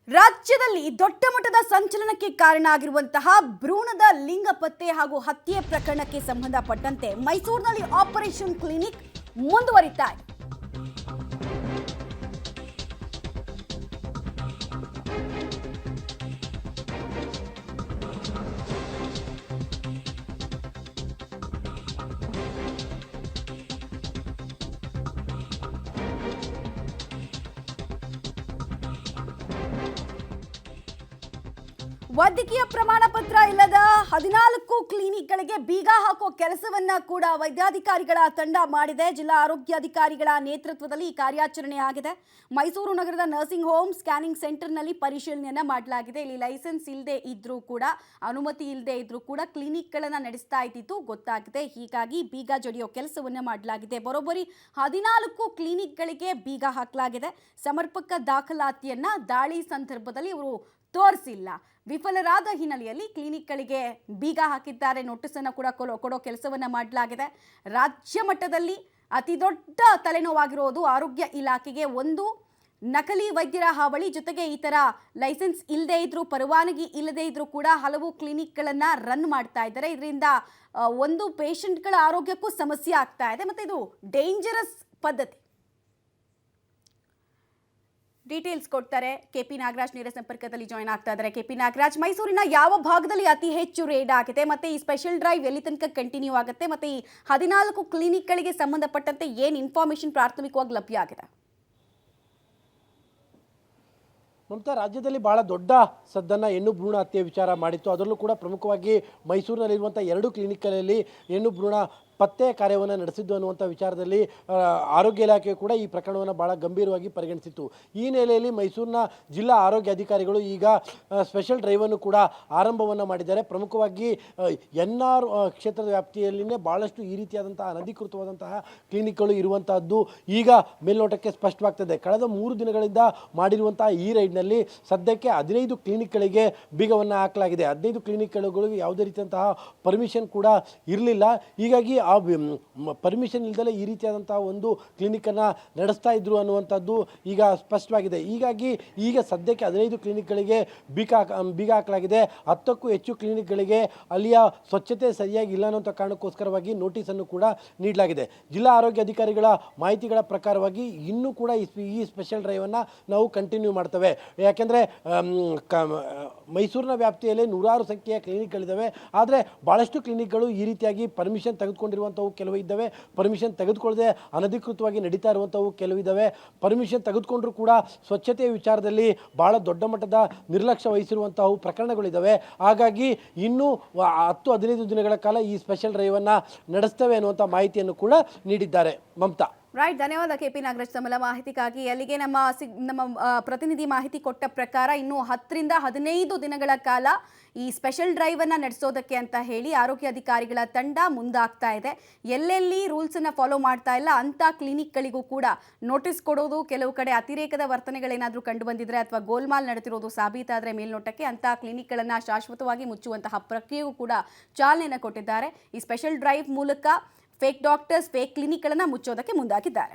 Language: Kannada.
ರಾಜ್ಯದಲ್ಲಿ ದೊಡ್ಡ ಮಟ್ಟದ ಸಂಚಲನಕ್ಕೆ ಕಾರಣ ಆಗಿರುವಂತಹ ಭ್ರೂಣದ ಲಿಂಗ ಪತ್ತೆ ಹಾಗೂ ಹತ್ಯೆ ಪ್ರಕರಣಕ್ಕೆ ಸಂಬಂಧಪಟ್ಟಂತೆ ಮೈಸೂರಿನಲ್ಲಿ ಆಪರೇಷನ್ ಕ್ಲಿನಿಕ್ ಮುಂದುವರಿತಾ ಇದೆ. ವೈದ್ಯಕೀಯ ಪ್ರಮಾಣ ಪತ್ರ ಇಲ್ಲದ 14 ಕ್ಲಿನಿಕ್ಗಳಿಗೆ ಬೀಗ ಹಾಕೋ ಕೆಲಸವನ್ನ ಕೂಡ ವೈದ್ಯಾಧಿಕಾರಿಗಳ ತಂಡ ಮಾಡಿದೆ. ಜಿಲ್ಲಾ ಆರೋಗ್ಯಾಧಿಕಾರಿಗಳ ನೇತೃತ್ವದಲ್ಲಿ ಈ ಕಾರ್ಯಾಚರಣೆ ಆಗಿದೆ. ಮೈಸೂರು ನಗರದ ನರ್ಸಿಂಗ್ ಹೋಮ್ ಸ್ಕ್ಯಾನಿಂಗ್ ಸೆಂಟರ್ನಲ್ಲಿ ಪರಿಶೀಲನೆಯನ್ನ ಮಾಡಲಾಗಿದೆ. ಇಲ್ಲಿ ಲೈಸೆನ್ಸ್ ಇಲ್ಲದೆ ಇದ್ರೂ ಕೂಡ, ಅನುಮತಿ ಇಲ್ಲದೆ ಇದ್ರೂ ಕೂಡ ಕ್ಲಿನಿಕ್ಗಳನ್ನು ನಡೆಸ್ತಾ ಇದ್ದಿದ್ದು ಗೊತ್ತಾಗಿದೆ. ಹೀಗಾಗಿ ಬೀಗ ಜಡಿಯೋ ಕೆಲಸವನ್ನ ಮಾಡಲಾಗಿದೆ. ಬರೋಬ್ಬರಿ 14 ಕ್ಲಿನಿಕ್ಗಳಿಗೆ ಬೀಗ ಹಾಕಲಾಗಿದೆ. ಸಮರ್ಪಕ ದಾಖಲಾತಿಯನ್ನ ದಾಳಿ ಸಂದರ್ಭದಲ್ಲಿ ಇವರು ತೋರಿಸಿಲ್ಲ. ವಿಫಲರಾದ ಹಿನ್ನೆಲೆಯಲ್ಲಿ ಕ್ಲಿನಿಕ್ಗಳಿಗೆ ಬೀಗ ಹಾಕಿದ್ದಾರೆ. ನೋಟಿಸ್ ಅನ್ನು ಕೂಡ ಕೊಡೋ ಕೆಲಸವನ್ನ ಮಾಡಲಾಗಿದೆ. ರಾಜ್ಯ ಮಟ್ಟದಲ್ಲಿ ಅತಿ ದೊಡ್ಡ ತಲೆನೋವಾಗಿರೋದು ಆರೋಗ್ಯ ಇಲಾಖೆಗೆ ಒಂದು ನಕಲಿ ವೈದ್ಯರ ಹಾವಳಿ, ಜೊತೆಗೆ ಈ ತರ ಲೈಸೆನ್ಸ್ ಇಲ್ಲದೆ ಇದ್ರೂ, ಪರವಾನಗಿ ಇಲ್ಲದೆ ಇದ್ರೂ ಕೂಡ ಹಲವು ಕ್ಲಿನಿಕ್ಗಳನ್ನು ರನ್ ಮಾಡ್ತಾ ಇದ್ದಾರೆ. ಇದರಿಂದ ಒಂದು ಪೇಷಂಟ್ಗಳ ಆರೋಗ್ಯಕ್ಕೂ ಸಮಸ್ಯೆ ಆಗ್ತಾ ಇದೆ. ಮತ್ತೆ ಇದು ಡೇಂಜರಸ್ ಪದ್ಧತಿ. ಡೀಟೇಲ್ಸ್ ಕೊಡ್ತಾರೆ ಕೆಪಿ ನಾಗರಾಜ್, ನೇರ ಸಂಪರ್ಕದಲ್ಲಿ ಜಾಯ್ನ್ ಆಗ್ತಾ ಇದ್ದಾರೆ. ಕೆಪಿ ನಾಗರಾಜ್, ಮೈಸೂರಿನ ಯಾವ ಭಾಗದಲ್ಲಿ ಅತಿ ಹೆಚ್ಚು ರೇಡ್ ಆಗಿದೆ, ಮತ್ತೆ ಈ ಸ್ಪೆಷಲ್ ಡ್ರೈವ್ ಎಲ್ಲಿ ತನಕ ಕಂಟಿನ್ಯೂ ಆಗುತ್ತೆ, ಮತ್ತೆ ಈ 14 ಕ್ಲಿನಿಕ್ಗಳಿಗೆ ಸಂಬಂಧಪಟ್ಟಂತೆ ಏನು ಇನ್ಫಾರ್ಮೇಶನ್ ಪ್ರಾಥಮಿಕವಾಗಿ ಲಭ್ಯ ಆಗಿದೆ? ಮಮತಾ, ರಾಜ್ಯದಲ್ಲಿ ಬಹಳ ದೊಡ್ಡ ಸದ್ದನ್ನು ಹೆಣ್ಣು ಭ್ರೂಣ ಹತ್ಯೆ ವಿಚಾರ ಮಾಡಿತ್ತು. ಅದರಲ್ಲೂ ಕೂಡ ಪ್ರಮುಖವಾಗಿ ಮೈಸೂರಿನಲ್ಲಿರುವಂಥ 2 ಕ್ಲಿನಿಕ್ಗಳಲ್ಲಿ ಹೆಣ್ಣು ಭ್ರೂಣ ಪತ್ತೆ ಕಾರ್ಯವನ್ನು ನಡೆಸಿದ್ದು ಅನ್ನುವಂಥ ವಿಚಾರದಲ್ಲಿ ಆರೋಗ್ಯ ಇಲಾಖೆ ಕೂಡ ಈ ಪ್ರಕರಣವನ್ನು ಭಾಳ ಗಂಭೀರವಾಗಿ ಪರಿಗಣಿಸಿತ್ತು. ಈ ನೆಲೆಯಲ್ಲಿ ಮೈಸೂರಿನ ಜಿಲ್ಲಾ ಆರೋಗ್ಯ ಅಧಿಕಾರಿಗಳು ಈಗ ಸ್ಪೆಷಲ್ ಡ್ರೈವನ್ನು ಕೂಡ ಆರಂಭವನ್ನು ಮಾಡಿದ್ದಾರೆ. ಪ್ರಮುಖವಾಗಿ NR ಕ್ಷೇತ್ರದ ವ್ಯಾಪ್ತಿಯಲ್ಲಿನೇ ಭಾಳಷ್ಟು ಈ ರೀತಿಯಾದಂತಹ ಅನಧಿಕೃತವಾದಂತಹ ಕ್ಲಿನಿಕ್ಗಳು ಇರುವಂತಹದ್ದು ಈಗ ಮೇಲ್ನೋಟಕ್ಕೆ ಸ್ಪಷ್ಟವಾಗ್ತದೆ. ಕಳೆದ 3 ದಿನಗಳಿಂದ ಮಾಡಿರುವಂತಹ ಈ ರೈಡ್ನಲ್ಲಿ ಸದ್ಯಕ್ಕೆ 15 ಕ್ಲಿನಿಕ್ಗಳಿಗೆ ಬೀಗವನ್ನು ಹಾಕಲಾಗಿದೆ. 15 ಕ್ಲಿನಿಕ್ಗಳಿಗೆ ಯಾವುದೇ ರೀತಿಯಂತಹ ಪರ್ಮಿಷನ್ ಕೂಡ ಇರಲಿಲ್ಲ. ಹೀಗಾಗಿ ಆ ಪರ್ಮಿಷನ್ ಇಲ್ಲದಲೇ ಈ ರೀತಿಯಾದಂತಹ ಒಂದು ಕ್ಲಿನಿಕನ್ನು ನಡೆಸ್ತಾ ಇದ್ರು ಅನ್ನುವಂಥದ್ದು ಈಗ ಸ್ಪಷ್ಟವಾಗಿದೆ. ಹೀಗಾಗಿ ಈಗ ಸದ್ಯಕ್ಕೆ 15 ಕ್ಲಿನಿಕ್ಗಳಿಗೆ ಬೀಗ ಹಾಕಲಾಗಿದೆ. 10ಕ್ಕೂ ಹೆಚ್ಚು ಕ್ಲಿನಿಕ್ಗಳಿಗೆ ಅಲ್ಲಿಯ ಸ್ವಚ್ಛತೆ ಸರಿಯಾಗಿ ಇಲ್ಲ ಅನ್ನುವಂಥ ಕಾರಣಕ್ಕೋಸ್ಕರವಾಗಿ ನೋಟಿಸನ್ನು ಕೂಡ ನೀಡಲಾಗಿದೆ. ಜಿಲ್ಲಾ ಆರೋಗ್ಯ ಅಧಿಕಾರಿಗಳ ಮಾಹಿತಿಗಳ ಪ್ರಕಾರವಾಗಿ ಇನ್ನೂ ಕೂಡ ಈ ಸ್ಪೆಷಲ್ ಡ್ರೈವನ್ನು ನಾವು ಕಂಟಿನ್ಯೂ ಮಾಡ್ತೇವೆ. ಯಾಕೆಂದರೆ ಮೈಸೂರಿನ ವ್ಯಾಪ್ತಿಯಲ್ಲಿ 100 ಸಂಖ್ಯೆಯ ಕ್ಲಿನಿಕ್ಗಳಿದ್ದಾವೆ. ಆದರೆ ಭಾಳಷ್ಟು ಕ್ಲಿನಿಕ್ಗಳು ಈ ರೀತಿಯಾಗಿ ಪರ್ಮಿಷನ್ ತೆಗೆದುಕೊಂಡಿರುವಂಥವು ಕೆಲವು ಇದ್ದಾವೆ, ಪರ್ಮಿಷನ್ ತೆಗೆದುಕೊಳ್ಳದೆ ಅನಧಿಕೃತವಾಗಿ ನಡೀತಾ ಇರುವಂಥವು ಕೆಲವಿದ್ದಾವೆ. ಪರ್ಮಿಷನ್ ತೆಗೆದುಕೊಂಡ್ರೂ ಕೂಡ ಸ್ವಚ್ಛತೆಯ ವಿಚಾರದಲ್ಲಿ ಭಾಳ ದೊಡ್ಡ ಮಟ್ಟದ ನಿರ್ಲಕ್ಷ್ಯ ವಹಿಸಿರುವಂಥವು ಪ್ರಕರಣಗಳಿದ್ದಾವೆ. ಹಾಗಾಗಿ ಇನ್ನೂ 10-15 ದಿನಗಳ ಕಾಲ ಈ ಸ್ಪೆಷಲ್ ಡ್ರೈವನ್ನು ನಡೆಸ್ತೇವೆ ಅನ್ನುವಂಥ ಮಾಹಿತಿಯನ್ನು ಕೂಡ ನೀಡಿದ್ದಾರೆ. ಮಮತಾ, ರೈಟ್, ಧನ್ಯವಾದ ಕೆಪಿ ನಾಗರಾಜ್ ತಮ್ಮ ಮಾಹಿತಿಗಾಗಿ. ಅಲ್ಲಿಗೆ ನಮ್ಮ ಪ್ರತಿನಿಧಿ ಮಾಹಿತಿ ಕೊಟ್ಟ ಪ್ರಕಾರ ಇನ್ನು 10ರಿಂದ 15 ದಿನಗಳ ಕಾಲ ಈ ಸ್ಪೆಷಲ್ ಡ್ರೈವ್ ಅನ್ನ ನಡೆಸೋದಕ್ಕೆ ಅಂತ ಹೇಳಿ ಆರೋಗ್ಯ ಅಧಿಕಾರಿಗಳ ತಂಡ ಮುಂದಾಗ್ತಾ ಇದೆ. ಎಲ್ಲೆಲ್ಲಿ ರೂಲ್ಸ್ ಅನ್ನ ಫಾಲೋ ಮಾಡ್ತಾ ಇಲ್ಲ ಅಂತ ಕ್ಲಿನಿಕ್ಗಳಿಗೂ ಕೂಡ ನೋಟಿಸ್ ಕೊಡೋದು, ಕೆಲವು ಕಡೆ ಅತಿರೇಕದ ವರ್ತನೆಗಳೇನಾದರೂ ಕಂಡು ಬಂದಿದ್ರೆ ಅಥವಾ ಗೋಲ್ಮಾಲ್ ನಡೆತಿರೋದು ಸಾಬೀತಾದರೆ ಮೇಲ್ನೋಟಕ್ಕೆ ಅಂತ ಕ್ಲಿನಿಕ್ಗಳನ್ನು ಶಾಶ್ವತವಾಗಿ ಮುಚ್ಚುವಂತಹ ಪ್ರಕ್ರಿಯೆಗೂ ಕೂಡ ಚಾಲನೆಯನ್ನು ಕೊಟ್ಟಿದ್ದಾರೆ. ಈ ಸ್ಪೆಷಲ್ ಡ್ರೈವ್ ಮೂಲಕ ಫೇಕ್ ಡಾಕ್ಟರ್ಸ್, ಫೇಕ್ ಕ್ಲಿನಿಕ್ಗಳನ್ನು ಮುಚ್ಚೋದಕ್ಕೆ ಮುಂದಾಗಿದ್ದಾರೆ.